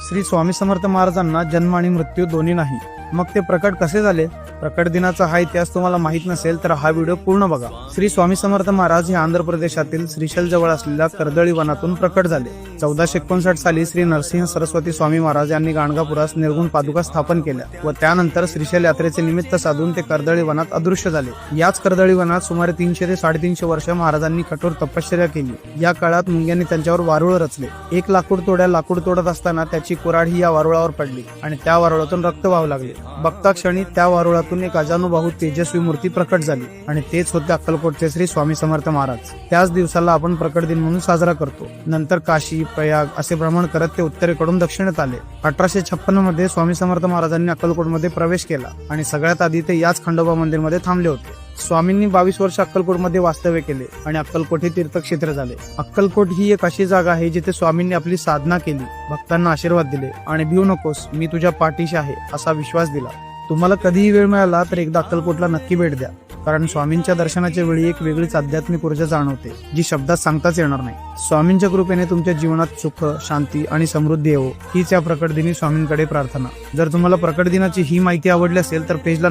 श्री स्वामी समर्थ महाराजांना जन्म आणि मृत्यू दोन्ही नाही, मग ते प्रकट कसे झाले? प्रकट दिनाचा हा इतिहास तुम्हाला माहित नसेल तर हा व्हिडिओ पूर्ण बघा. श्री स्वामी समर्थ महाराज हे आंध्र प्रदेशातील श्रीशैल जवळ असलेल्या कर्दळी वनातून प्रकट झाले. 1459 साली श्री नरसिंह सरस्वती स्वामी महाराज यांनी गाणगापुरास निर्गुण पादुका स्थापन केल्या व त्यानंतर श्रीशैल यात्रेचे निमित्त साधून ते कर्दळी वनात अदृश्य झाले. याच कर्दळी वनात सुमारे 300 ते 350 वर्ष महाराजांनी कठोर तपश्चर्या केली. या काळात मुंग्यांनी त्यांच्यावर वारुळ रचले. एक लाकूड तोडत असताना त्याची कुऱ्हाड ही या वारुळावर पडली आणि त्या वारुळातून रक्त वाहू लागले. बघता क्षणी त्या वारुळातून एक अजानुबाहू तेजस्वी मूर्ती प्रकट झाली आणि तेच होते अक्कलकोटचे श्री स्वामी समर्थ महाराज. त्याच दिवसाला आपण प्रकट दिन म्हणून साजरा करतो. नंतर काशी, प्रयाग असे भ्रमण करत ते उत्तरेकडून दक्षिणेत आले. 1856 मध्ये स्वामी समर्थ महाराजांनी अक्कलकोटमध्ये प्रवेश केला आणि सगळ्यात आधी ते याच खंडोबा मंदिरमध्ये थांबले होते. स्वामींनी 22 वर्ष अक्कलकोटमध्ये वास्तव्य केले आणि अक्कलकोट हे तीर्थक्षेत्र झाले. अक्कलकोट ही एक अशी जागा आहे जिथे स्वामींनी आपली साधना केली, भक्तांना आशीर्वाद दिले आणि भिवू नकोस, मी तुझ्या पाठीशी आहे असा विश्वास दिला. तुम्हाला कधीही वेळ मिळाला तर एकदा अक्कलकोटला नक्की भेट द्या, कारण स्वामींच्या दर्शनाच्या वेळी एक वेगळीच आध्यात्मिक ऊर्जा जाणवते जी शब्दात सांगताच येणार नाही. स्वामींच्या कृपेने तुमच्या जीवनात सुख, शांती आणि समृद्धी येवो हीच या प्रकट दिनी स्वामींकडे प्रार्थना. जर तुम्हाला प्रकट दिनाची ही माहिती आवडली असेल तर पेजला